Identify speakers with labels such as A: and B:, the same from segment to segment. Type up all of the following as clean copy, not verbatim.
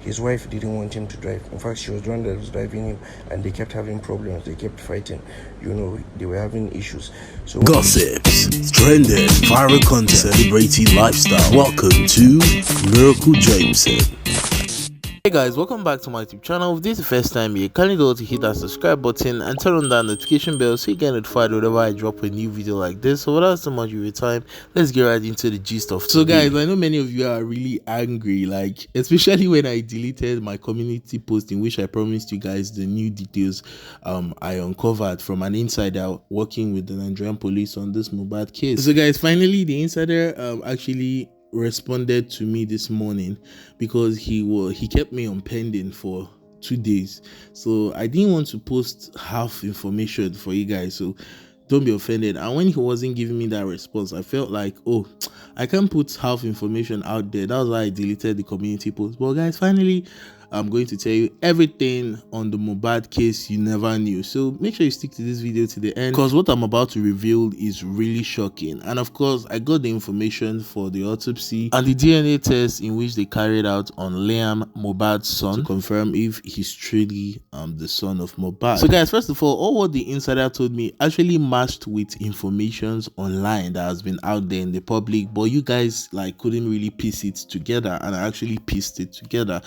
A: His wife didn't want him to drive. In fact, she was the one that was driving him, and they kept having problems. They kept fighting. They were having issues. So
B: gossips, trending, viral content, celebrity lifestyle. Welcome to Miracle Jameson.
C: Hey guys, welcome back to my YouTube channel. If this is the first time here, kindly go to hit that subscribe button and turn on that notification bell so you get notified whenever I drop a new video like this. So without so much of your time, let's get right into the gist of today. So guys, I know many of you are really angry, like especially when I deleted my community post in which I promised you guys the new details I uncovered from an insider working with the Nigerian police on this Mohbad case. So guys, finally the insider actually responded to me this morning because he kept me on pending for 2 days, so I didn't want to post half information for you guys, so don't be offended. And when he wasn't giving me that response, I felt like, oh, I can't put half information out there. That was why I deleted the community post. But guys, finally I'm going to tell you everything on the Mohbad case you never knew. So make sure you stick to this video to the end, because what I'm about to reveal is really shocking. And of course, I got the information for the autopsy and the DNA test in which they carried out on Liam, Mohbad's son, to confirm if he's truly the son of Mohbad. So guys, first of all what the insider told me actually matched with informations online that has been out there in the public, but you guys like couldn't really piece it together, and I actually pieced it together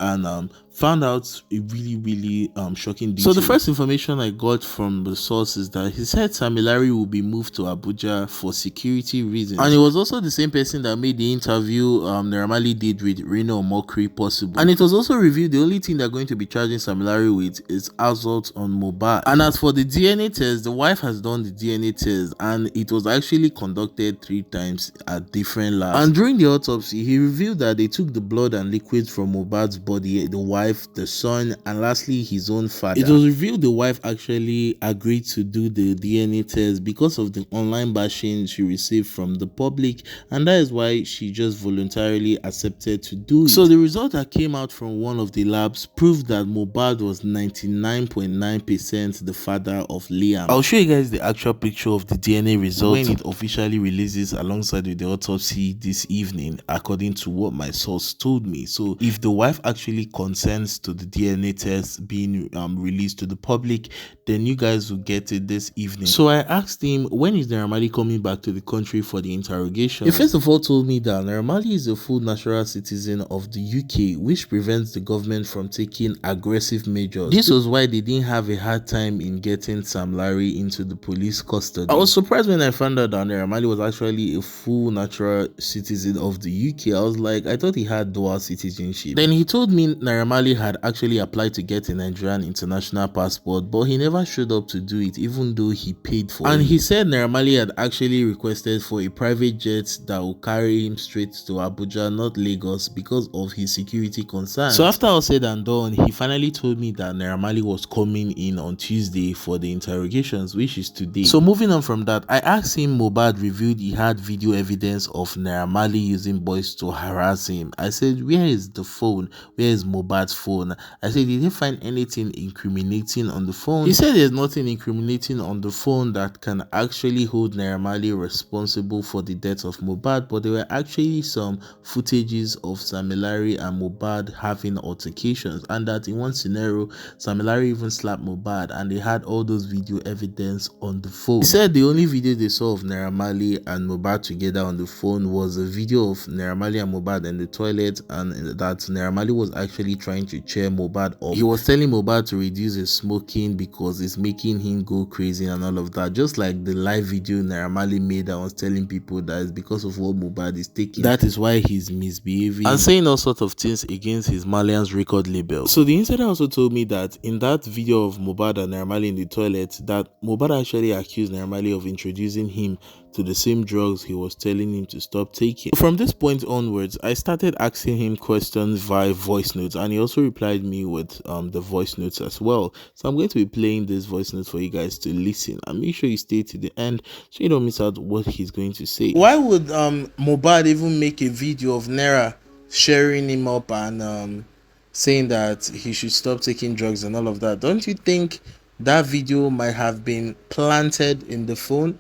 C: and found out a really shocking detail. So the first information I got from the source is that he said Sam Larry will be moved to Abuja for security reasons, and it was also the same person that made the interview Naira Marley did with Reno Mokri possible. And it was also revealed the only thing they're going to be charging Sam Larry with is assault on Mohbad. And as for the DNA test, the wife has done the DNA test and it was actually conducted 3 times at different labs. And during the autopsy, he revealed that they took the blood and liquids from Mohbad's body, the wife, the son, and lastly his own father. It was revealed the wife actually agreed to do the DNA test because of the online bashing she received from the public, and that is why she just voluntarily accepted to do it. So the result that came out from one of the labs proved that Mohbad was 99.9% the father of Liam. I'll show you guys the actual picture of the DNA result when it officially releases alongside with the autopsy this evening, according to what my source told me. So if the wife actually consents to the DNA test being released to the public, then you guys will get it this evening. So I asked him, when is Naira Marley coming back to the country for the interrogation? He first of all told me that Naira Marley is a full natural citizen of the UK, which prevents the government from taking aggressive measures. This was why they didn't have a hard time in getting Sam Larry into the police custody. I was surprised when I found out that Naira Marley was actually a full natural citizen of the UK. I was like, I thought he had dual citizenship. Then he told me Naira Marley had actually applied to get a Nigerian international passport, but he never showed up to do it even though he paid for it. And he said Naira Marley had actually requested for a private jet that will carry him straight to Abuja, not Lagos, because of his security concerns. So after all said and done, he finally told me that Naira Marley was coming in on Tuesday for the interrogations, which is today. So moving on from that, I asked him Mohbad revealed he had video evidence of Naira Marley using boys to harass him. I said, where is the phone? Where is Mohbad's phone? I said, did they find anything incriminating on the phone? He said there's nothing incriminating on the phone that can actually hold Naira Marley responsible for the death of Mohbad, but there were actually some footages of Sam Larry and Mohbad having altercations, and that in one scenario Sam Larry even slapped Mohbad, and they had all those video evidence on the phone. He said the only video they saw of Naira Marley and Mohbad together on the phone was a video of Naira Marley and Mohbad in the toilet, and that Naira Marley was actually trying to cheer Mohbad up. He was telling Mohbad to reduce his smoking because it's making him go crazy and all of that, just like the live video Naira Marley made that was telling people that it's because of what Mohbad is taking, that is why he's misbehaving and saying all sorts of things against his marlians record label. So the insider also told me that in that video of Mohbad and Naira Marley in the toilet, that Mohbad actually accused Naira Marley of introducing him to the same drugs he was telling him to stop taking. From this point onwards, I started asking him questions via voice notes, and he also replied me with the voice notes as well. So I'm going to be playing this voice notes for you guys to listen, and make sure you stay to the end so you don't miss out what he's going to say. Why would Mohbad even make a video of Naira sharing him up and saying that he should stop taking drugs and all of that? Don't you think that video might have been planted in the phone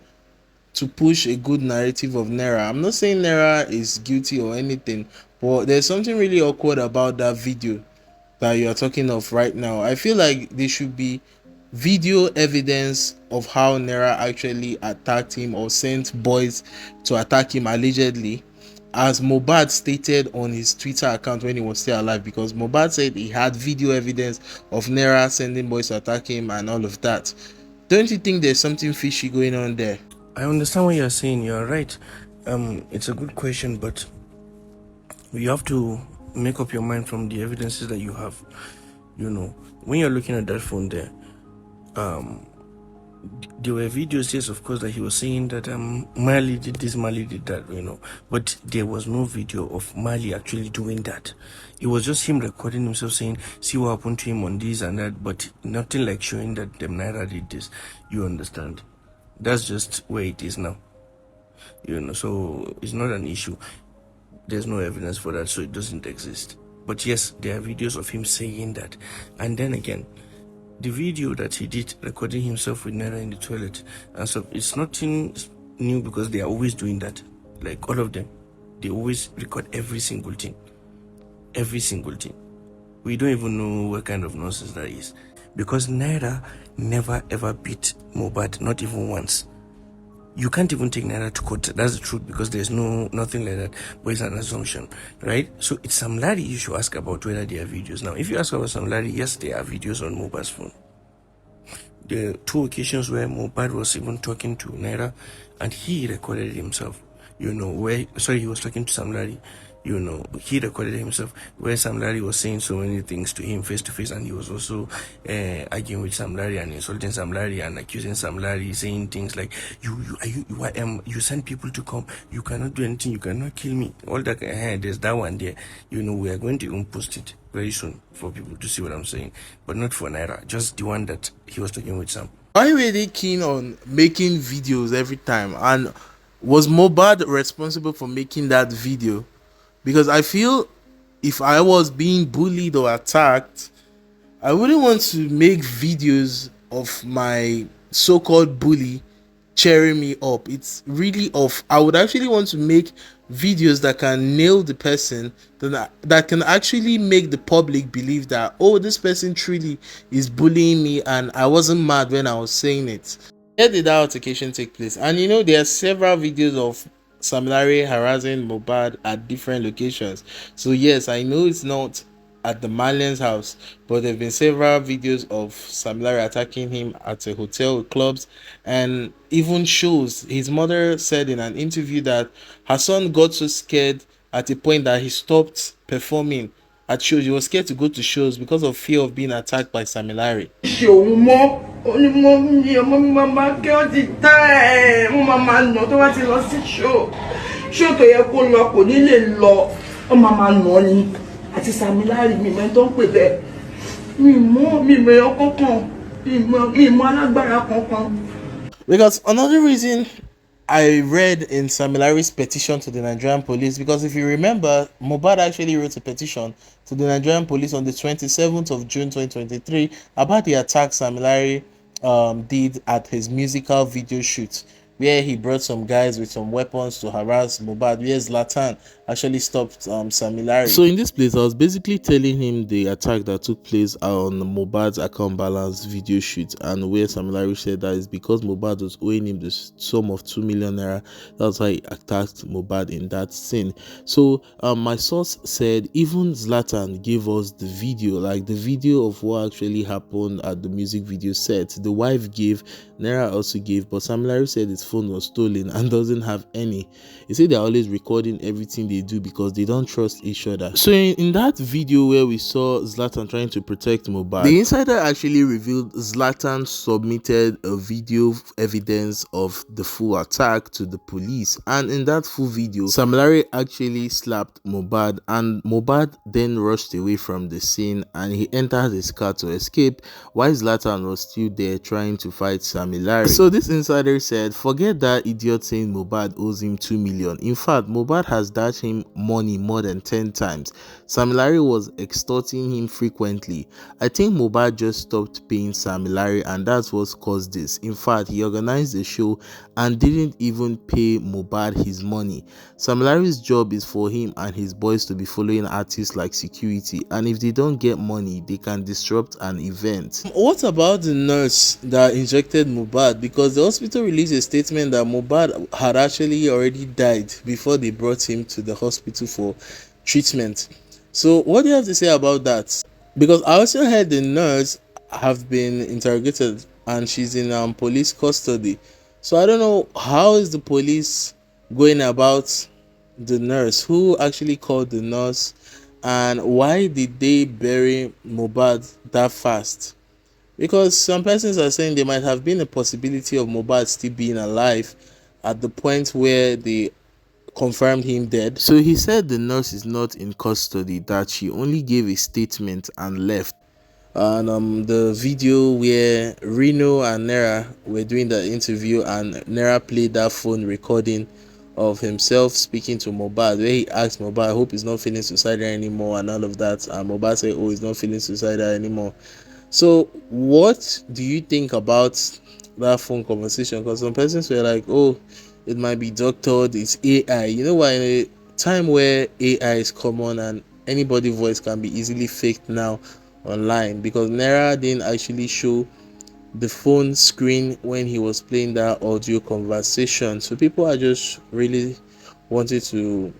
C: to push a good narrative of Naira? I'm not saying Naira is guilty or anything, But there's something really awkward about that video that you are talking of right now. I feel like there should be video evidence of how Naira actually attacked him or sent boys to attack him allegedly, as Mohbad stated on his Twitter account when he was still alive, because Mohbad said he had video evidence of Naira sending boys to attack him and all of that. Don't you think there's something fishy going on there?
A: I understand what you're saying. You're right. It's a good question, but you have to make up your mind from the evidences that you have. You know, when you're looking at that phone there, there were videos, yes, of course, that he was saying that Marley did this, Marley did that, but there was no video of Marley actually doing that. It was just him recording himself saying, see what happened to him on this and that, but nothing like showing that Naira did this. You understand? That's just where it is now. So it's not an issue. There's no evidence for that, so it doesn't exist. But yes, there are videos of him saying that. And then again, the video that he did recording himself with Naira in the toilet and stuff, it's nothing new, because they are always doing that. Like all of them, they always record every single thing. We don't even know what kind of nonsense that is, because Naira never ever beat Mohbad, not even once. You can't even take Naira to court. That's the truth, because there's nothing like that, but it's an assumption, right? So it's Sam Larry you should ask about whether there are videos. Now, if you ask about Sam Larry, yes, there are videos on Mohbad's phone. There are 2 occasions where Mohbad was even talking to Naira, and he recorded himself. He was talking to Sam Larry. He recorded himself where Sam Larry was saying so many things to him face to face, and he was also arguing with Sam Larry and insulting Sam Larry and accusing Sam Larry, saying things like, you send people to come, you cannot do anything, you cannot kill me, all that. There's that one there. We are going to even post it very soon for people to see what I'm saying, but not for Naira, just the one that he was talking with Sam.
C: Are you really keen on making videos every time? And was Mohbad responsible for making that video? Because I feel if I was being bullied or attacked, I wouldn't want to make videos of my so-called bully cheering me up. It's really off. I would actually want to make videos that can nail the person, that can actually make the public believe that, oh, this person truly is bullying me and I wasn't mad when I was saying it. Where did that altercation take place? And there are several videos of Sam Larry harassing Mohbad at different locations. So yes, I know it's not at the marlians house, but there have been several videos of Sam Larry attacking him at a hotel, clubs, and even shows. His mother said in an interview that her son got so scared at a point that he stopped performing at shows. He was scared to go to shows because of fear of being attacked by Sam Larry. Because another reason I read in Sam Larry's petition to the Nigerian police, because if you remember, Mohbad actually wrote a petition to the Nigerian police on the 27th of June 2023 about the attack Sam Larry did at his musical video shoot, where he brought some guys with some weapons to harass Mohbad, where Zlatan actually stopped Sam Larry. So in this place, I was basically telling him the attack that took place on Mohbad's account balance video shoot, and where Sam Larry said that is because Mohbad was owing him the sum of 2 million naira. That's why he attacked Mohbad in that scene. So my source said even Zlatan gave us the video, like the video of what actually happened at the music video set. The wife gave, Naira also gave, but Sam Larry said his phone was stolen and doesn't have any. He said they're always recording everything they do because they don't trust each other. So in that video where we saw Zlatan trying to protect Mohbad, the insider actually revealed Zlatan submitted a video evidence of the full attack to the police, and in that full video Sam Larry actually slapped Mohbad, and Mohbad then rushed away from the scene and he entered his car to escape while Zlatan was still there trying to fight Sam Larry. So this insider said, forget forget that idiot saying Mohbad owes him 2 million. In fact, Mohbad has dashed him money more than 10 times. Sam Larry was extorting him frequently. I think Mohbad just stopped paying Sam Larry, and that's what caused this. In fact, he organized the show and didn't even pay Mohbad his money. Sam Larry's job is for him and his boys to be following artists like security, and if they don't get money, they can disrupt an event. What about the nurse that injected Mohbad? Because the hospital released a statement that Mohbad had actually already died before they brought him to the hospital for treatment. So what do you have to say about that? Because I also heard the nurse have been interrogated and she's in police custody. So I don't know, how is the police going about the nurse? Who actually called the nurse? And why did they bury Mohbad that fast? Because some persons are saying there might have been a possibility of Mohbad still being alive at the point where they confirmed him dead. So he said the nurse is not in custody, that she only gave a statement and left. And the video where Reno and Naira were doing the interview, and Naira played that phone recording of himself speaking to Mohbad, where he asked Mohbad, I hope he's not feeling suicidal anymore and all of that, and Mohbad said, oh, he's not feeling suicidal anymore. So what do you think about that phone conversation? Because some persons were like, oh, it might be doctored, it's AI. You know why? In a time where AI is common and anybody's voice can be easily faked now online, because Naira didn't actually show the phone screen when he was playing that audio conversation. So people are just really wanted to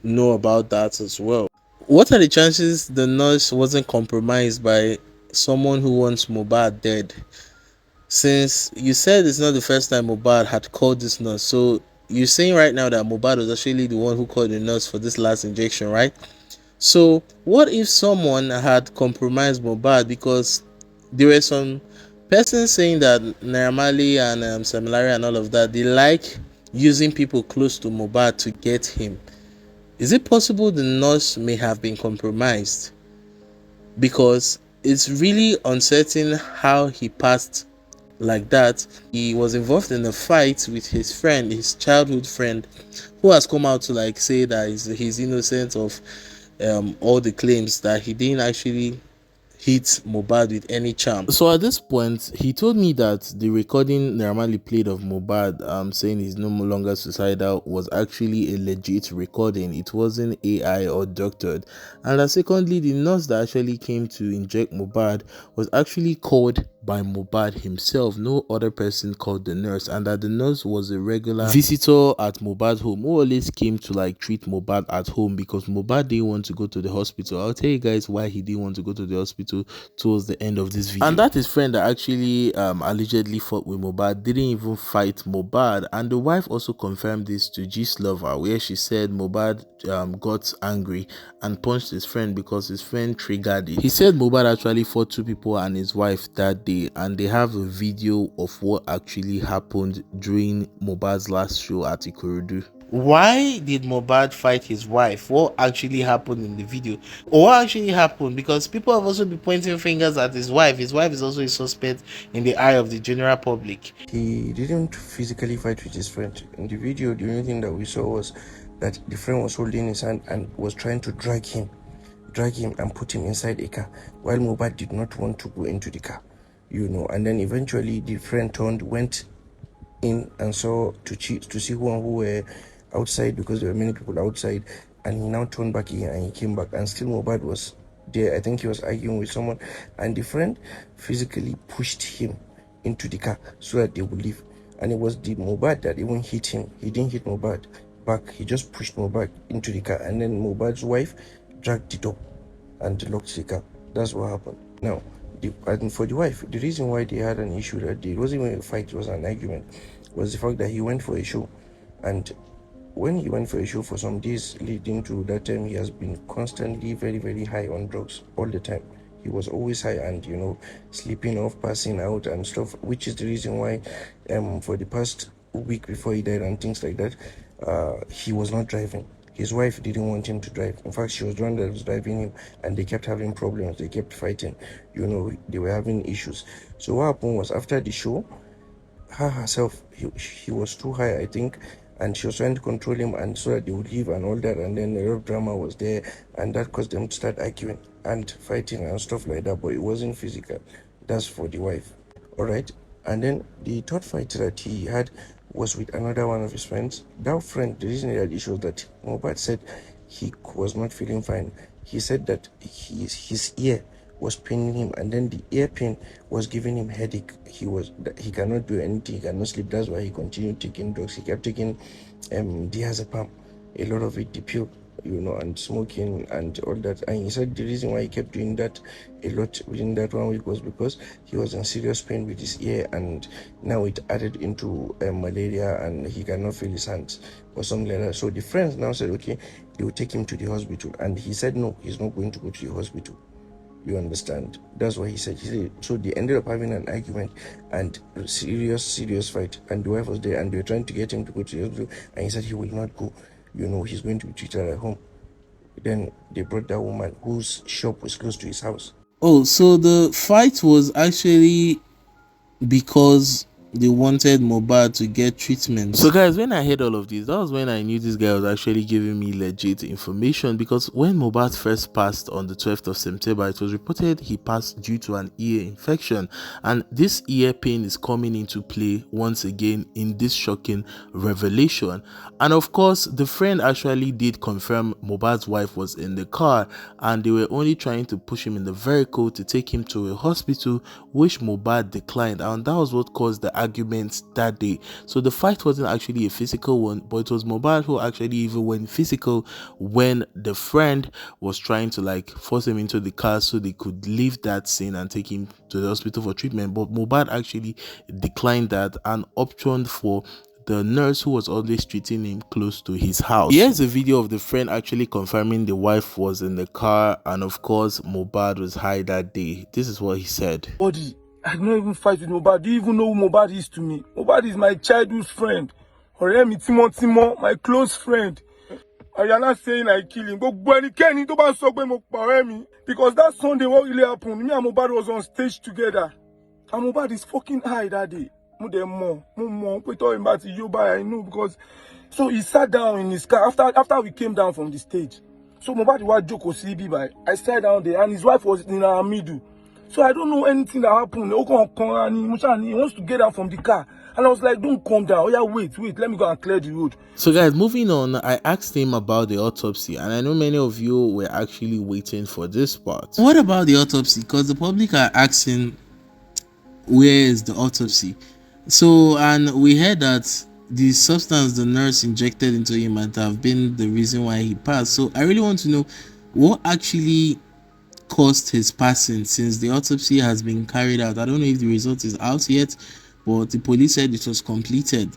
C: know about that as well. What are the chances the nurse wasn't compromised by someone who wants Mohbad dead? Since you said it's not the first time Mohbad had called this nurse, so you're saying right now that Mohbad was actually the one who called the nurse for this last injection, right? So what if someone had compromised Mohbad? Because there were some persons saying that Naira Marley and Sam Larry and all of that, they like using people close to Mohbad to get him. Is it possible the nurse may have been compromised? Because it's really uncertain how he passed like that. He was involved in a fight with his friend, his childhood friend, who has come out to like say that he's innocent of all the claims, that he didn't actually hit Mohbad with any charm. So at this point, he told me that the recording Naira Marley played of Mohbad saying he's no longer suicidal was actually a legit recording. It wasn't AI or doctored. And that secondly, the nurse that actually came to inject Mohbad was actually called by Mohbad himself. No other person called the nurse, and that the nurse was a regular visitor at Mohbad's home, who always came to like treat Mohbad at home, because Mohbad didn't want to go to the hospital. I'll tell you guys why he didn't want to go to the hospital towards the end of this video. And that his friend that actually allegedly fought with Mohbad didn't even fight Mohbad, and the wife also confirmed this to Gist Lover, where she said Mohbad got angry and punched his friend because his friend triggered it. He said Mohbad actually fought two people and his wife that day, and they have a video of what actually happened during Mohbad's last show at Ikorodu. Why did Mohbad fight his wife? What actually happened in the video? Or what actually happened? Because people have also been pointing fingers at his wife. His wife is also a suspect in the eye of the general public.
A: He didn't physically fight with his friend. In the video, the only thing that we saw was that the friend was holding his hand and was trying to drag him and put him inside a car, while Mohbad did not want to go into the car, and then eventually the friend went in and saw to see who were outside, because there were many people outside, and he now turned back in and he came back, and still Mohbad was there. I think he was arguing with someone, and the friend physically pushed him into the car so that they would leave. And it was the Mohbad that even hit him. He didn't hit Mohbad back, he just pushed Mohbad into the car, and then Mohbad's wife dragged it up and locked the car. That's what happened. Now, and for the wife, the reason why they had an issue that day, it wasn't even a fight, it was an argument, was the fact that he went for a show, and when he went for a show for some days leading to that time, he has been constantly very, very high on drugs all the time. He was always high and, sleeping off, passing out and stuff, which is the reason why for the past week before he died and things like that, he was not driving. His wife didn't want him to drive. In fact, she was the one that was driving him, and they kept having problems. They kept fighting. They were having issues. So what happened was, after the show, her herself, he was too high, I think, and she was trying to control him, and so that they would leave and all that. And then a lot of drama was there, and that caused them to start arguing and fighting and stuff like that. But it wasn't physical. That's for the wife, all right. And then the third fight that he had was with another one of his friends. That friend, the reason that it shows that Mohbad said he was not feeling fine. He said that his ear was paining him, and then the ear pain was giving him headache. He cannot do anything, he cannot sleep. That's why he continued taking drugs. He kept taking diazepam, a lot of it, the pill, and smoking and all that. And he said the reason why he kept doing that a lot within that 1 week was because he was in serious pain with his ear, and now it added into malaria, and he cannot feel his hands or something like that. So the friends now said, okay, they will take him to the hospital, and he said no, he's not going to go to the hospital. You understand? That's what he said. So they ended up having an argument and a serious fight, and the wife was there, and they were trying to get him to go to the hospital, and he said he will not go. He's going to be treated at home. Then they brought that woman whose shop was close to his house.
C: Oh, so the fight was actually because they wanted Mohbad to get treatment. So guys, when I heard all of this, that was when I knew this guy was actually giving me legit information, because when Mohbad first passed on the 12th of September, it was reported he passed due to an ear infection, and this ear pain is coming into play once again in this shocking revelation. And of course, the friend actually did confirm Mohbad's wife was in the car, and they were only trying to push him in the vehicle to take him to a hospital, which Mohbad declined, and that was what caused the arguments that day. So the fight wasn't actually a physical one, but it was Mohbad who actually even went physical when the friend was trying to force him into the car so they could leave that scene and take him to the hospital for treatment. But Mohbad actually declined that and optioned for the nurse who was always treating him close to his house. Here's a video of the friend actually confirming the wife was in the car, and of course Mohbad was high that day. This is what he said.
D: Bòdy, I don't even fight with Mohbad. Do you even know who Mohbad is to me? Mohbad is my childhood friend. Ọ̀rẹ́ mi tímọ́tímọ́, my close friend. And you're not saying I kill him. But Kenny, don't bá sọ pé mo pa ọ̀rẹ́ mi. Because that Sunday, what really happened, me and Mohbad was on stage together. And Mohbad is fucking high that day. I know, because so he sat down in his car after we came down from the stage. So Mohbad was joke see by. I sat down there, and his wife was in our middle. So I don't know anything that happened. He wants to get out from the car. And I was like, don't come down. Oh yeah, wait, let me go and clear the road.
C: So guys, moving on, I asked him about the autopsy, and I know many of you were actually waiting for this part. What about the autopsy? Because the public are asking, where is the autopsy? So, and we heard that the substance the nurse injected into him might have been the reason why he passed. So I really want to know what actually caused his passing, since the autopsy has been carried out. I don't know if the result is out yet, but the police said it was completed.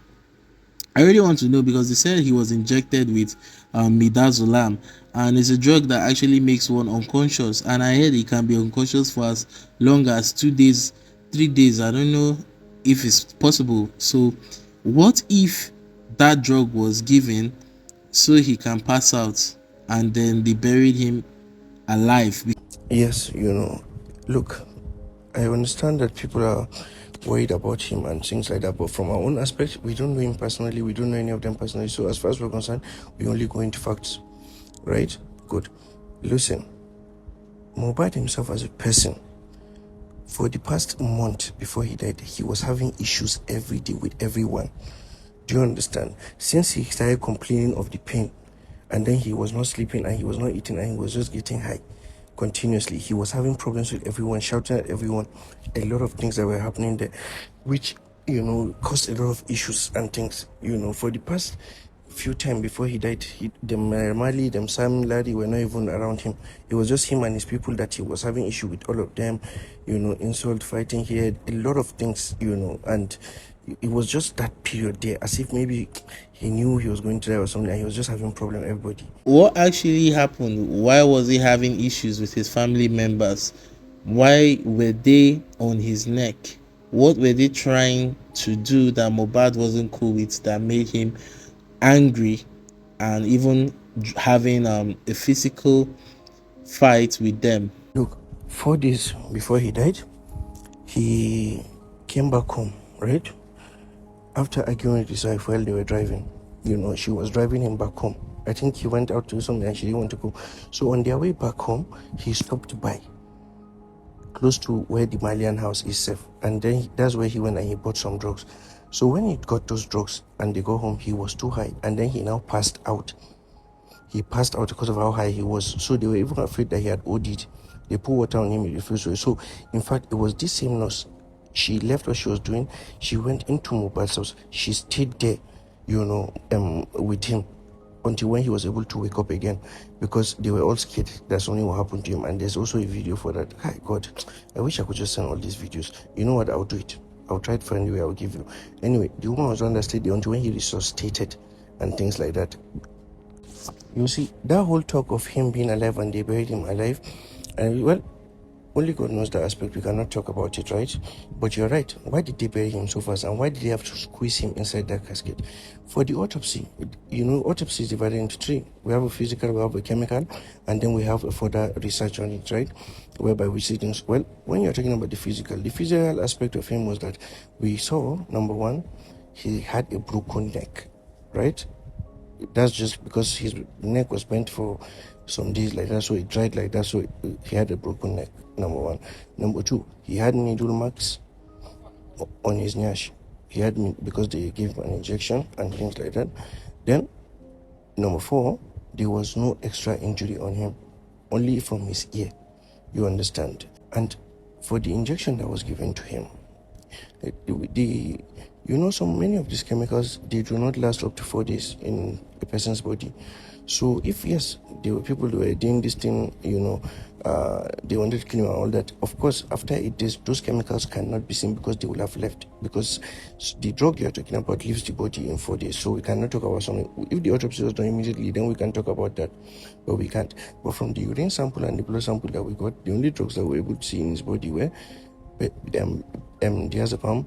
C: I really want to know, because they said he was injected with midazolam, and it's a drug that actually makes one unconscious, and I heard he can be unconscious for as long as 2 days, 3 days. I don't know if it's possible. So what if that drug was given so he can pass out, and then they buried him alive?
A: Yes, look, I understand that people are worried about him and things like that, but from our own aspect, we don't know him personally, we don't know any of them personally. So as far as we're concerned, we only go into facts, right? Good. Listen, Mohbad himself as a person, for the past month before he died, he was having issues every day with everyone. Do you understand? Since he started complaining of the pain, and then he was not sleeping, and he was not eating, and he was just getting high continuously, he was having problems with everyone, shouting at everyone, a lot of things that were happening there, which caused a lot of issues and things. For the past few times before he died, Naira Marley, Sam Larry were not even around him. It was just him and his people that he was having issue with, all of them, insult, fighting. He had a lot of things, and it was just that period there, as if maybe he knew he was going to die or something, and he was just having problem with everybody.
C: What actually happened? Why was he having issues with his family members? Why were they on his neck? What were they trying to do that Mohbad wasn't cool with, that made him angry and even having a physical fight with them?
A: Look, 4 days before he died, he came back home, right? After arguing with his wife while they were driving, she was driving him back home. I think he went out to do something and she didn't want to go. So on their way back home, he stopped by close to where the Marlian house is safe. And then that's where he went and he bought some drugs. So when he got those drugs and they go home, he was too high. And then he now passed out. He passed out because of how high he was. So they were even afraid that he had OD'd. They put water on him, he refused to. So in fact, it was this same nurse. She left what she was doing. She went into Mohbad's house. She stayed there, with him until when he was able to wake up again, because they were all scared that something will happen to him. And there's also a video for that. Hi God, I wish I could just send all these videos. You know what? I'll do it. I'll try it for anyway. I'll give you. Anyway, the woman was on that stayed there until when he resuscitated and things like that. You see, that whole talk of him being alive and they buried him alive, and well, only God knows that aspect. We cannot talk about it, right? But you're right. Why did they bury him so fast? And why did they have to squeeze him inside that casket? For the autopsy, autopsy is divided into three. We have a physical, we have a chemical, and then we have a further research on it, right? Whereby we see things. Well, when you're talking about the physical aspect of him was that we saw, number one, he had a broken neck, right? That's just because his neck was bent for some days like that, so it dried like that, so he had a broken neck, number one. Number two, he had needle marks on his nyash. He had, because they gave him an injection and things like that. Then, number four, there was no extra injury on him, only from his ear, you understand. And for the injection that was given to him, so many of these chemicals, they do not last up to 4 days in a person's body. So if yes, there were people who were doing this thing, they wanted to kill him and all that. Of course, after 8 days, those chemicals cannot be seen because they will have left. Because the drug you're talking about leaves the body in 4 days. So we cannot talk about something. If the autopsy was done immediately, then we can talk about that. But we can't. But from the urine sample and the blood sample that we got, the only drugs that we were able to see in his body were diazepam,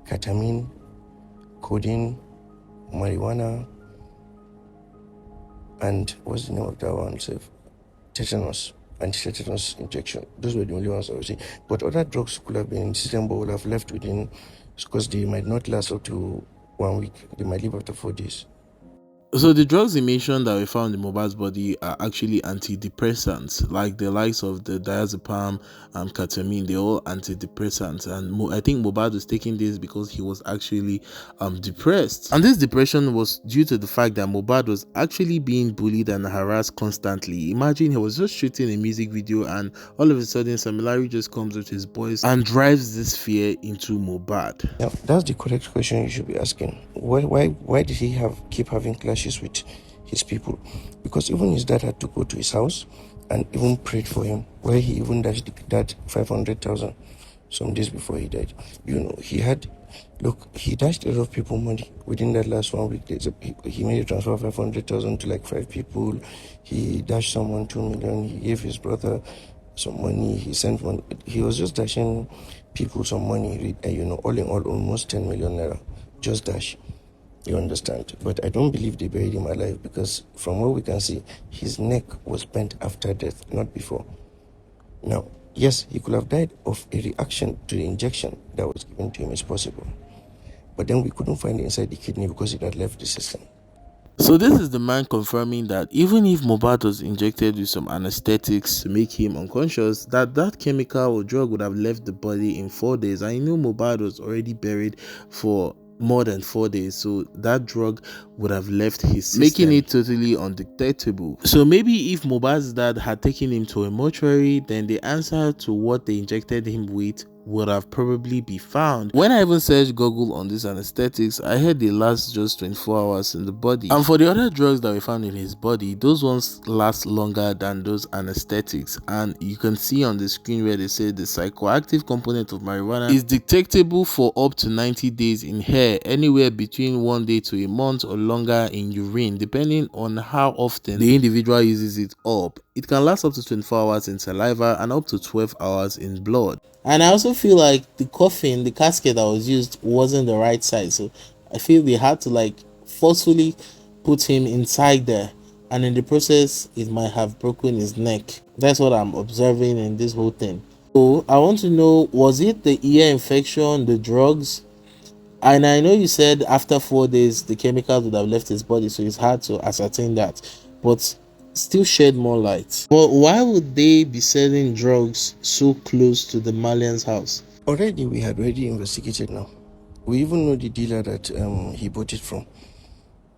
A: ketamine, codeine, marijuana, and what's the name of that one? Tetanus, anti-tetanus injection. Those were the only ones I would say. But other drugs could have been in the system but would have left within, because they might not last up to 1 week. They might leave after 4 days.
C: So the drugs he mentioned that we found in Mohbad's body are actually antidepressants, like the likes of the diazepam and ketamine. They're all antidepressants, and I think Mohbad was taking this because he was actually depressed. And this depression was due to the fact that Mohbad was actually being bullied and harassed constantly. Imagine he was just shooting a music video and all of a sudden Sam Larry just comes with his boys and drives this fear into Mohbad.
A: Now, that's the correct question you should be asking. Why did he keep having clashes with his people? Because even his dad had to go to his house and even prayed for him, where he even dashed that 500,000 some days before he died. He dashed a lot of people money within that last 1 week. He made a transfer of 500,000 to like 5 people. He dashed someone 2 million. He gave his brother some money. He sent one. He was just dashing people some money. All in all, almost 10 million naira. Just dash. You understand? But I don't believe they buried him alive, because from what we can see, his neck was bent after death, not before. Now, yes, he could have died of a reaction to the injection that was given to him, is possible. But then we couldn't find it inside the kidney because it had left the system.
C: So this is the man confirming that even if Mohbad was injected with some anesthetics to make him unconscious, that chemical or drug would have left the body in 4 days. I knew Mohbad was already buried for more than 4 days, so that drug would have left his system, making it totally undetectable. So maybe if Mohbad's dad had taken him to a mortuary, then the answer to what they injected him with would have probably be found. When I even searched Google on these anesthetics, I heard they last just 24 hours in the body. And for the other drugs that we found in his body, those ones last longer than those anesthetics. And you can see on the screen where they say the psychoactive component of marijuana is detectable for up to 90 days in hair, anywhere between 1 day to a month or longer in urine, depending on how often the individual uses it up. It can last up to 24 hours in saliva and up to 12 hours in blood. And I also feel like the coffin, the casket that was used wasn't the right size. So I feel they had to forcefully put him inside there. And in the process, it might have broken his neck. That's what I'm observing in this whole thing. So I want to know, was it the ear infection, the drugs? And I know you said after 4 days the chemicals would have left his body, so it's hard to ascertain that, but still shed more light. But why would they be selling drugs so close to the Marlians' house?
A: Already, we had already investigated now. We even know the dealer that he bought it from.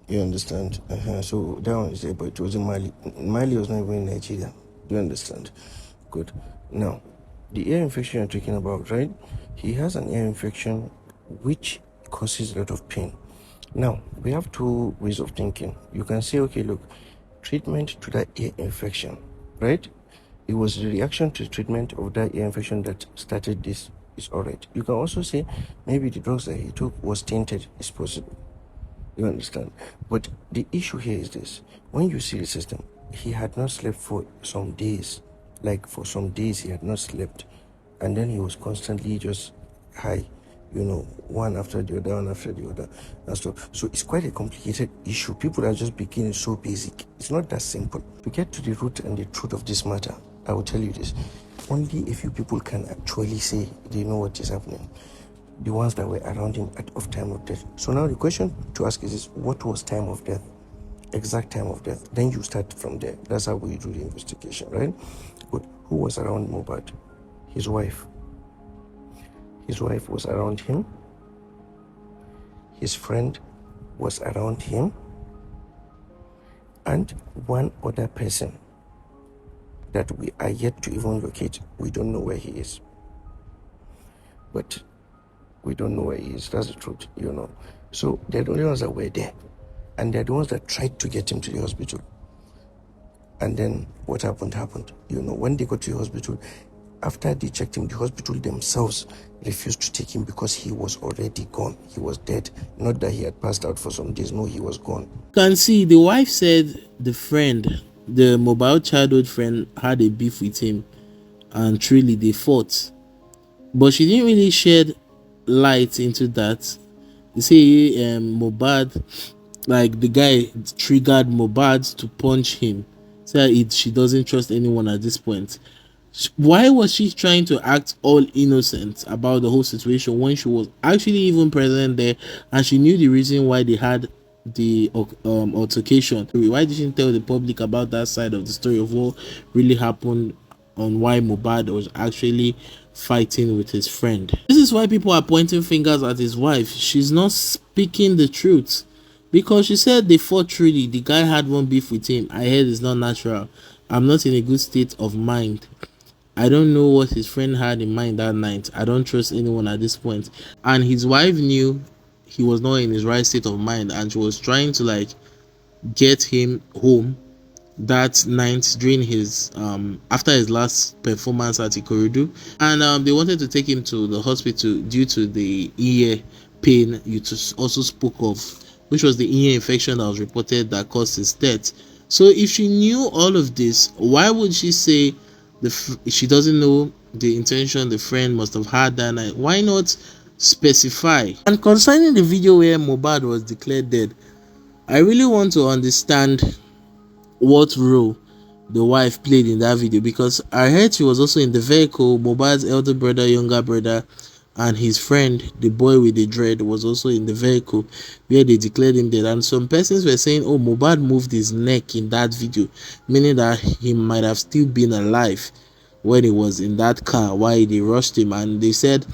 A: You understand? So that one is there, but it was in Mali. Mali was not even in Nigeria. Do you understand? Good. Now, the ear infection you're talking about, right? He has an ear infection which causes a lot of pain. Now, we have two ways of thinking. You can say, okay, look, treatment to that ear infection, right? It was the reaction to treatment of that ear infection that started this. Is all right. You can also say maybe the drugs that he took was tainted. It's possible. You understand? But the issue here is this. When you see the system, he had not slept for some days. Like for some days he had not slept. And then he was constantly just high, one after the other, one after the other. And so it's quite a complicated issue. People are just beginning so basic. It's not that simple. To get to the root and the truth of this matter, I will tell you this. Only a few people can actually say they know what is happening. The ones that were around him of time of death. So now the question to ask is this: what was time of death? Exact time of death. Then you start from there. That's how we do the investigation, right? But who was around Mohbad? His wife. His wife was around him. His friend was around him. And one other person that we are yet to even locate. We don't know where he is. But we don't know where he is. That's the truth, So they're the only ones that were there. And they're the ones that tried to get him to the hospital. And then what happened. When they got to the hospital, after they checked him, the hospital themselves refused to take him because he was already gone. He was dead. Not that he had passed out for some days. No, he was gone.
C: You can see the wife said the mobile childhood friend, had a beef with him, and truly they fought. But she didn't really shed light into that. You see, Mohbad, like the guy triggered Mohbad to punch him. So she doesn't trust anyone at this point. Why was she trying to act all innocent about the whole situation when she was actually even present there, and she knew the reason why they had the altercation? Why did she tell the public about that side of the story of what really happened, on why Mohbad was actually fighting with his friend? This is why people are pointing fingers at his wife. She's not speaking the truth, because she said they fought truly. The guy had one beef with him. I heard it's not natural. I'm not in a good state of mind. I don't know what his friend had in mind that night. I don't trust anyone at this point. And his wife knew he was not in his right state of mind, and she was trying to get him home that night during his after his last performance at Ikorodu. And they wanted to take him to the hospital due to the ear pain you also spoke of, which was the ear infection that was reported that caused his death. So if she knew all of this, why would she say she doesn't know the intention the friend must have had that night? Why not specify? And concerning the video where Mohbad was declared dead, I really want to understand what role the wife played in that video, because I heard she was also in the vehicle. Mohbad's elder brother, younger brother, and his friend, the boy with the dread, was also in the vehicle where they declared him dead. And some persons were saying, oh, Mohbad moved his neck in that video, meaning that he might have still been alive when he was in that car while they rushed him. And they said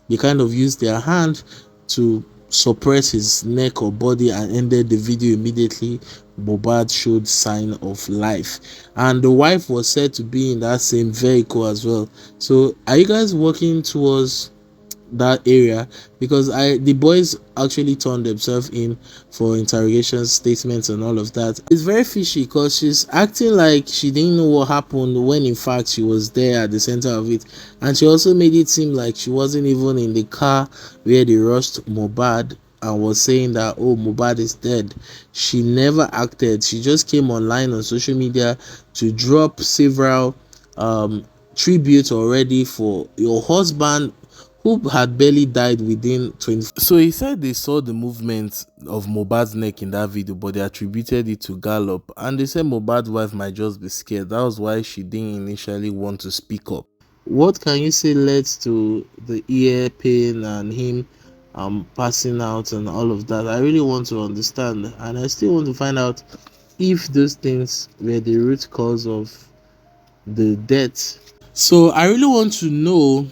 C: they kind of used their hand to suppress his neck or body and ended the video immediately Mohbad showed sign of life. And the wife was said to be in that same vehicle as well. So are you guys working towards that area? Because the boys actually turned themselves in for interrogation statements and all of that. It's very fishy because she's acting like she didn't know what happened when in fact she was there at the center of it. And she also made it seem like she wasn't even in the car where they rushed Mohbad and was saying that, oh, Mohbad is dead. She never acted. She just came online on social media to drop several tributes already for your husband who had barely died within 20. So he said they saw the movement of Mohbad's neck in that video, but they attributed it to gallop, and they said Mohbad's wife might just be scared. That was why she didn't initially want to speak up. What can you say led to the ear pain and him passing out and all of that. I really want to understand, and I still want to find out if those things were the root cause of the death. So I really want to know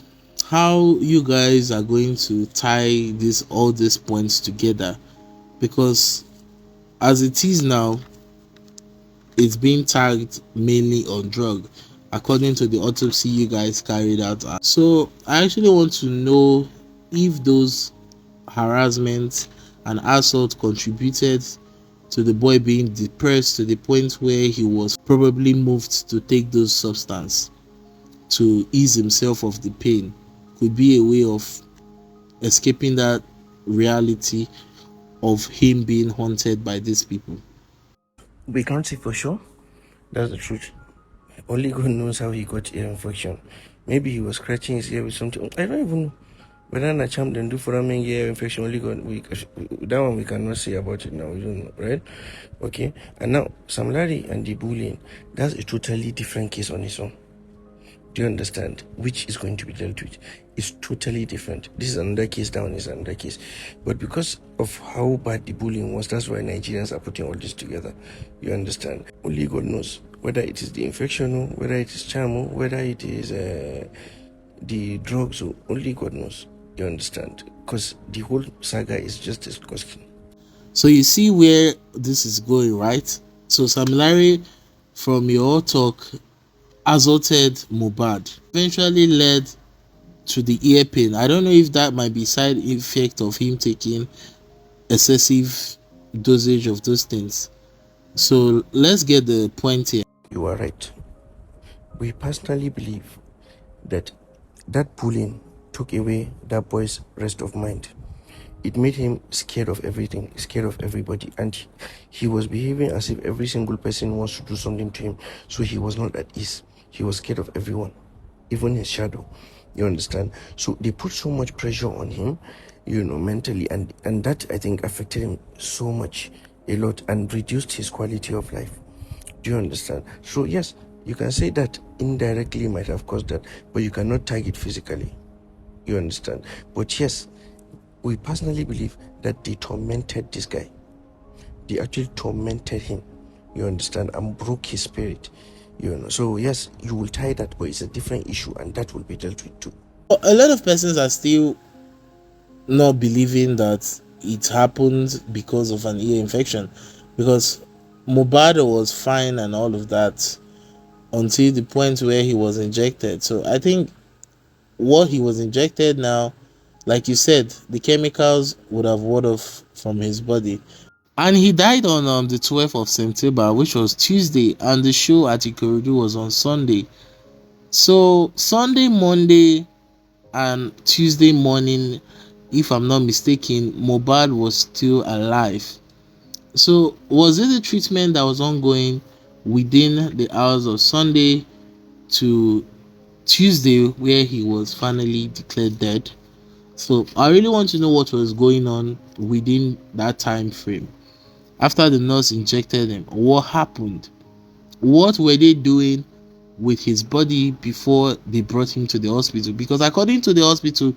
C: how you guys are going to tie all these points together, because as it is now, it's being tagged mainly on drug according to the autopsy you guys carried out. So I actually want to know if those harassment and assault contributed to the boy being depressed to the point where he was probably moved to take those substances to ease himself of the pain. Could be a way of escaping that reality of him being haunted by these people.
A: We can't say for sure. That's the truth. Only God knows how he got ear infection. Maybe he was scratching his ear with something. I don't even know. Whether a champ then do for a ear infection, only God. That one we cannot say about it now. We don't know, right? Okay. And now, Sam Larry and the bullying, that's a totally different case on its own. Do you understand? Which is going to be dealt with? It's totally different. This is another case, down is another case. But because of how bad the bullying was, that's why Nigerians are putting all this together. You understand? Only God knows whether it is the infection, whether it is charm, whether it is the drugs. Only God knows. You understand? Because the whole saga is just disgusting.
C: So you see where this is going, right? So Sam Larry, from your talk, assaulted Mohbad, eventually led to the ear pain. I don't know if that might be side effect of him taking excessive dosage of those things. So let's get the point here.
A: You are right. We personally believe that bullying took away that boy's rest of mind. It made him scared of everything, scared of everybody, and he was behaving as if every single person wants to do something to him. So he was not at ease. He was scared of everyone, even his shadow. You understand? So they put so much pressure on him, mentally, and that, I think, affected him so much, a lot, and reduced his quality of life. Do you understand? So yes, you can say that indirectly might have caused that, but you cannot tag it physically. You understand? But yes, we personally believe that they tormented this guy. They actually tormented him, you understand, and broke his spirit. So yes, you will tie that, but it's a different issue, and that will be dealt with too.
C: A lot of persons are still not believing that it happened because of an ear infection, because Mohbad was fine and all of that until the point where he was injected. So I think what he was injected now, like you said, the chemicals would have worn off from his body. And he died on the 12th of September, which was Tuesday, and the show at Ikorodu was on Sunday. So Sunday, Monday, and Tuesday morning, if I'm not mistaken, Mohbad was still alive. So was it the treatment that was ongoing within the hours of Sunday to Tuesday where he was finally declared dead? So I really want to know what was going on within that time frame. After the nurse injected him, what happened? What were they doing with his body before they brought him to the hospital? Because according to the hospital,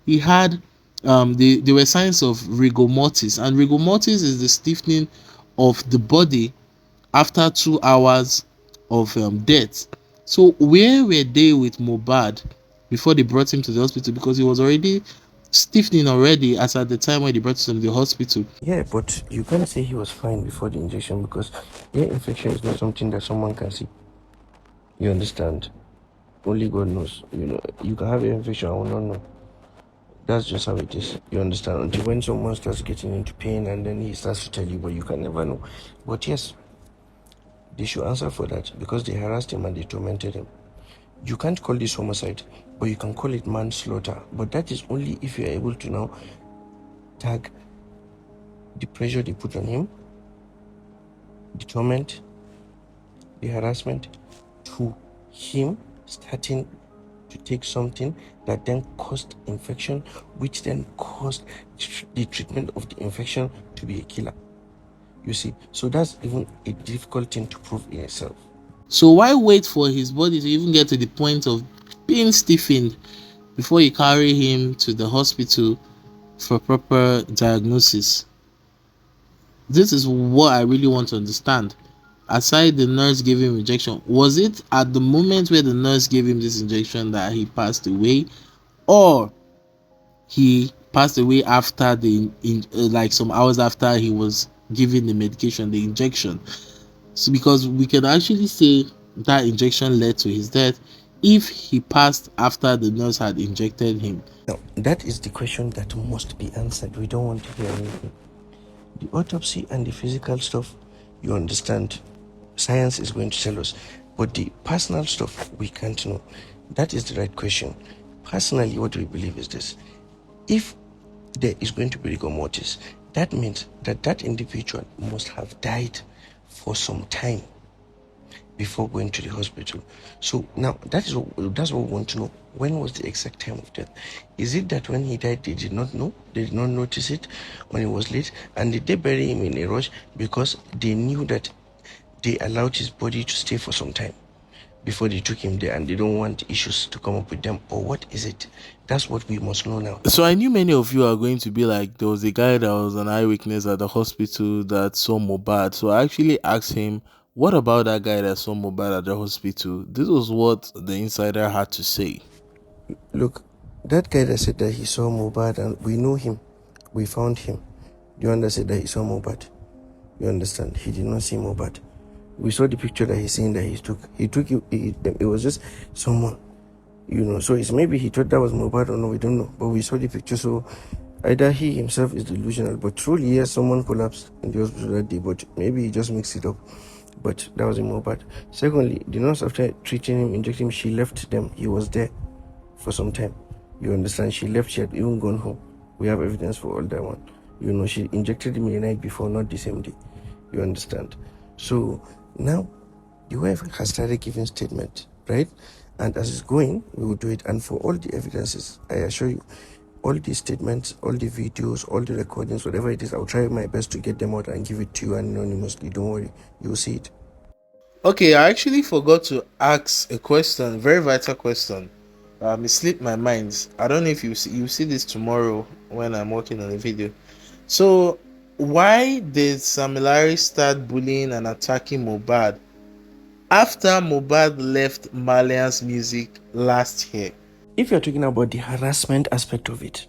C: he had there were signs of rigor mortis, and rigor mortis is the stiffening of the body after 2 hours of death. So where were they with Mohbad before they brought him to the hospital? Because he was already stiffening already as at the time when they brought him to the hospital.
A: Yeah, but you can't say he was fine before the injection, because ear infection is not something that someone can see. You understand? Only God knows. You can have ear infection, I will not know. That's just how it is. You understand? Until when someone starts getting into pain and then he starts to tell you, but you can never know. But yes, they should answer for that, because they harassed him and they tormented him. You can't call this homicide, but you can call it manslaughter. But that is only if you are able to now tag the pressure they put on him, the torment, the harassment, to him starting to take something that then caused infection, which then caused the treatment of the infection to be a killer. You see, so that's even a difficult thing to prove in itself.
C: So why wait for his body to even get to the point of being stiffened before you carry him to the hospital for proper diagnosis? This is what I really want to understand. Aside the nurse giving him injection, was it at the moment where the nurse gave him this injection that he passed away, or he passed away after like some hours after he was given the medication, the injection? So because we can actually say that injection led to his death if he passed after the nurse had injected him.
A: Now, that is the question that must be answered. We don't want to hear anything. The autopsy and the physical stuff, you understand, science is going to tell us. But the personal stuff, we can't know. That is the right question. Personally, what we believe is this. If there is going to be rigor mortis, that means that that individual must have died for some time before going to the hospital. So now that's what we want to know. When was the exact time of death? Is it that when he died they did not know, they did not notice it when it was late, and did they bury him in a rush because they knew that they allowed his body to stay for some time before they took him there and they don't want issues to come up with them? Or what is it? That's what we must know now.
C: So I knew many of you are going to be like, there was a guy that was an eyewitness at the hospital that saw Mohbad. So I actually asked him, what about that guy that saw Mohbad at the hospital? This was what the insider had to say.
A: Look, that guy that said that he saw Mohbad, and we know him, we found him. The one that said that he saw Mohbad, you understand, he did not see Mohbad. We saw the picture that he's saying that he took it was just someone, so it's maybe he thought that was Mohbad or no, we don't know, but we saw the picture. So either he himself is delusional, but truly yes, someone collapsed in the hospital that day, but maybe he just mixed it up. But that was in Mohbad. Secondly, the nurse, after treating him, injecting him, she left them. He was there for some time, you understand. She left, she had even gone home. We have evidence for all that one. She injected him the night before, not the same day, you understand. So now the wife has started giving statement, right? And as it's going, we will do it. And for all the evidences, I assure you, all the statements, all the videos, all the recordings, whatever it is, I'll try my best to get them out and give it to you anonymously. Don't worry, you'll see it.
C: Okay, I actually forgot to ask a question, very vital question. It slipped my mind. I don't know if you see this tomorrow when I'm working on a video. So why did Sam Larry start bullying and attacking Mohbad after Mohbad left Marlians music last year?
A: If you're talking about the harassment aspect of it,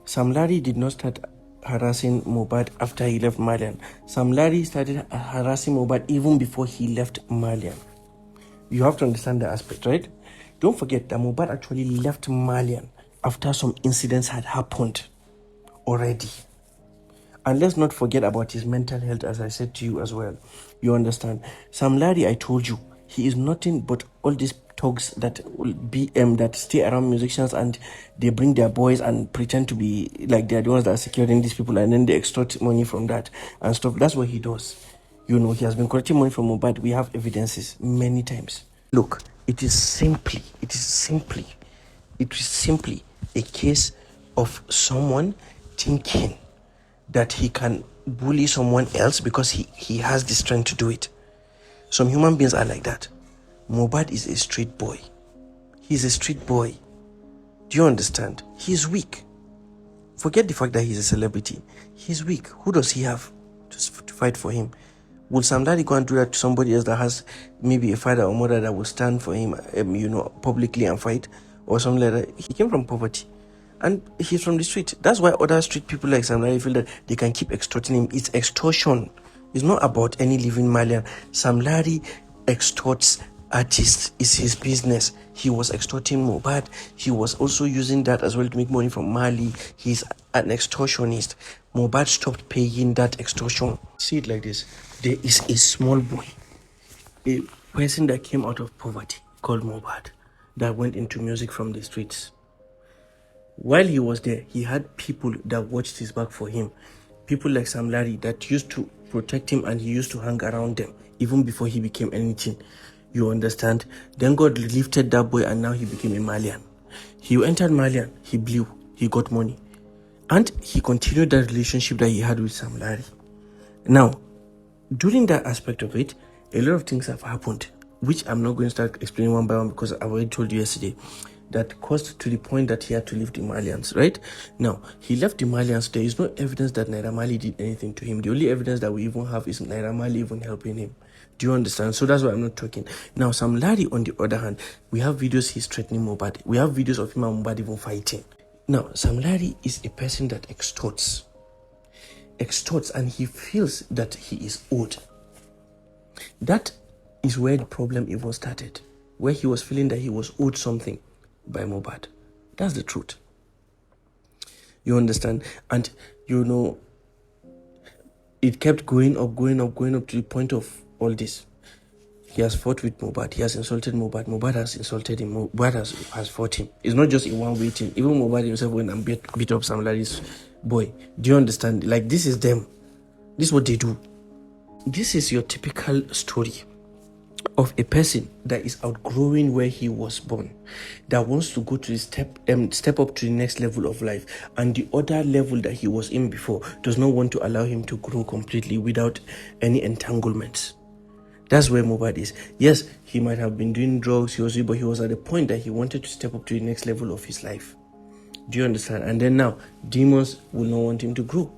A: Sam Larry did not start harassing Mohbad after he left Marlian. Sam Larry started harassing Mohbad even before he left Marlian. You have to understand the aspect, right? Don't forget that Mohbad actually left Marlian after some incidents had happened already. And let's not forget about his mental health, as I said to you as well. You understand? Sam Larry, I told you, he is nothing but all these thugs that will be that stay around musicians and they bring their boys and pretend to be like they're the ones that are securing these people, and then they extort money from that and stuff. That's what he does. He has been collecting money from Mohbad. We have evidences many times. Look, it is simply a case of someone thinking that he can bully someone else because he has the strength to do it. Some human beings are like that. Mohbad is a street boy. He's a street boy. Do you understand? He's weak. Forget the fact that he's a celebrity. He's weak. Who does he have to fight for him? Will Sam Larry go and do that to somebody else that has maybe a father or mother that will stand for him, publicly and fight or something like that? He came from poverty. And he's from the street. That's why other street people like Sam Larry feel that they can keep extorting him. It's extortion. It's not about any living Malian. Sam Larry extorts artists. It's his business. He was extorting Mohbad. He was also using that as well to make money from Mali. He's an extortionist. Mohbad stopped paying that extortion. See it like this. There is a small boy, a person that came out of poverty called Mohbad, that went into music from the streets. While he was there, he had people that watched his back for him. People like Sam Larry that used to protect him, and he used to hang around them even before he became anything. You understand? Then God lifted that boy and now he became a Malian. He entered Malian, he blew, he got money. And he continued that relationship that he had with Sam Larry. Now, during that aspect of it, a lot of things have happened, which I'm not going to start explaining one by one because I already told you yesterday. that caused to the point that he had to leave the Marlians, right? Now, he left the Marlians. There is no evidence that Naira Marley did anything to him. The only evidence that we even have is Naira Marley even helping him. Do you understand? So that's why I'm not talking. Now, Sam Larry, on the other hand, we have videos he's threatening Mohbad. We have videos of him and Mohbad even fighting. Now, Sam Larry is a person that extorts, and he feels that he is owed. That is where the problem even started, where he was feeling that he was owed something by Mohbad. That's the truth. You understand? And you know, it kept going up to the point of all this. He has fought with Mohbad. He has insulted Mohbad. Mohbad has insulted him. Mohbad has fought him. It's not just a one-way thing. Even Mohbad himself went and beat up Sam Larry's boy. Do you understand? Like, this is them. This is what they do. This is your typical story of a person that is outgrowing where he was born, that wants to go to the step up to the next level of life, and the other level that he was in before does not want to allow him to grow completely without any entanglements. That's where Mohbad is. Yes, he might have been doing drugs, but he was at the point that he wanted to step up to the next level of his life. Do you understand? And then now, demons will not want him to grow.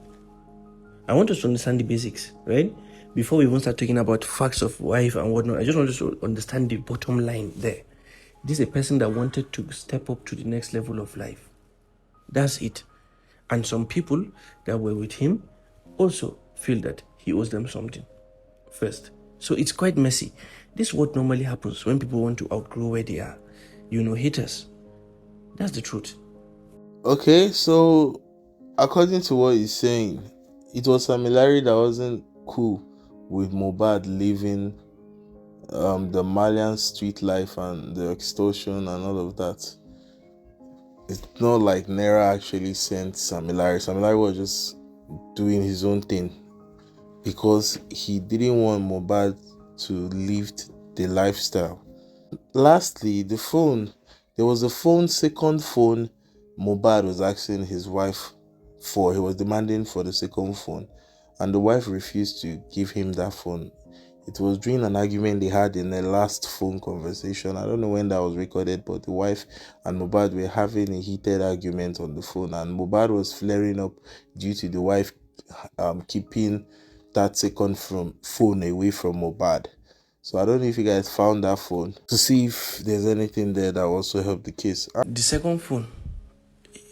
A: I want us to understand the basics, right? Before we even start talking about facts of life and whatnot, I just want us to understand the bottom line there. This is a person that wanted to step up to the next level of life. That's it. And some people that were with him also feel that he owes them something first. So it's quite messy. This is what normally happens when people want to outgrow where they are. You know, haters. That's the truth.
C: Okay, so according to what he's saying, it was Sam Larry that wasn't cool with Mohbad leaving the Malian street life and the extortion and all of that. It's not like Naira actually sent Sam Larry. Sam Larry was just doing his own thing because he didn't want Mohbad to leave the lifestyle. Lastly, the phone. There was a second phone Mohbad was asking his wife for. He was demanding for the second phone, and the wife refused to give him that phone. It was during an argument they had in their last phone conversation. I don't know when that was recorded, but the wife and Mohbad were having a heated argument on the phone, and Mohbad was flaring up due to the wife keeping that second phone away from Mohbad. So I don't know if you guys found that phone to see if there's anything there that also helped the case.
A: The second phone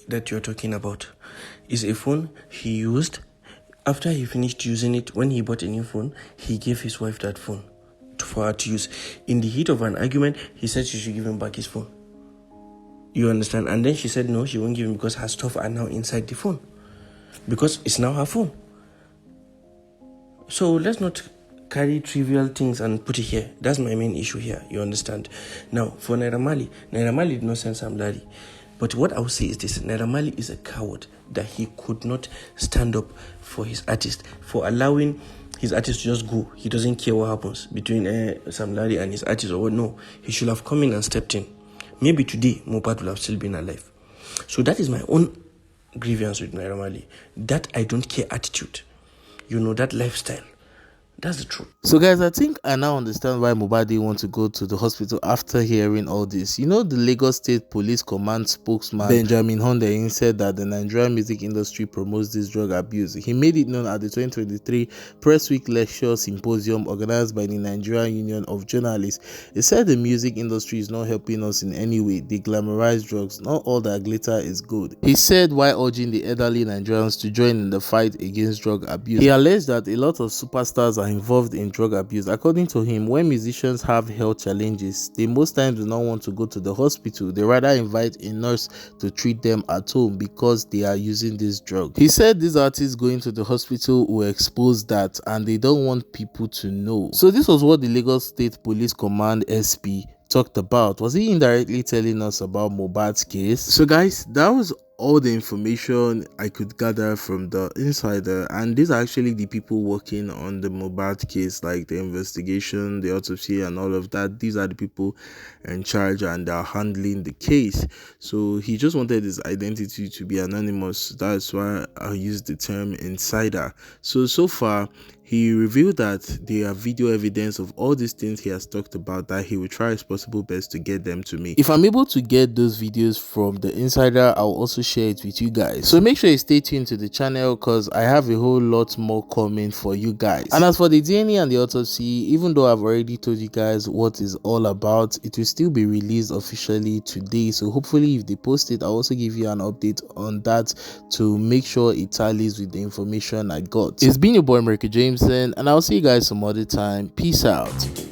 A: that you're talking about is a phone he used. After he finished using it, when he bought a new phone, he gave his wife that phone for her to use. In the heat of an argument, he said she should give him back his phone. You understand? And then she said no, she won't give him because her stuff are now inside the phone. Because it's now her phone. So let's not carry trivial things and put it here. That's my main issue here. You understand? Now, for Naira Marley did not send Sam Larry. But what I will say is this: Naira Marley is a coward, that he could not stand up for his artist, for allowing his artist to just go. He doesn't care what happens between Sam Larry and his artist or what. No, he should have come in and stepped in. Maybe today, Mohbad will have still been alive. So that is my own grievance with Naira Marley. That I don't care attitude. You know, that lifestyle. That's the truth.
C: So guys, I think I now understand why Mohbad didn't want to go to the hospital after hearing all this. You know, the Lagos State Police Command spokesman Benjamin Hundeyin said that the Nigerian music industry promotes this drug abuse. He made it known at the 2023 Press Week Lecture Symposium organized by the Nigerian Union of Journalists. He said the music industry is not helping us in any way. They glamorize drugs. Not all that glitter is good. He said while urging the elderly Nigerians to join in the fight against drug abuse. He alleged that a lot of superstars are involved in drug abuse. According to him, when musicians have health challenges, they most times do not want to go to the hospital. They rather invite a nurse to treat them at home because they are using this drug. He said these artists going to the hospital will expose that and they don't want people to know. So this was what the Lagos State Police Command SP talked about. Was he indirectly telling us about Mohbad's case? So guys, that was all the information I could gather from the insider, and these are actually the people working on the Mohbad case, like the investigation, the autopsy and all of that. These are the people in charge and are handling the case. So he just wanted his identity to be anonymous. That's why I used the term insider. So far He revealed that there are video evidence of all these things he has talked about, that he will try his possible best to get them to me. If I'm able to get those videos from the insider, I'll also share it with you guys. So make sure you stay tuned to the channel because I have a whole lot more coming for you guys. And as for the DNA and the autopsy, even though I've already told you guys what is all about, it will still be released officially today. So hopefully if they post it, I'll also give you an update on that to make sure it tallies with the information I got. It's been your boy Naira Marley, and I'll see you guys some other time. Peace out.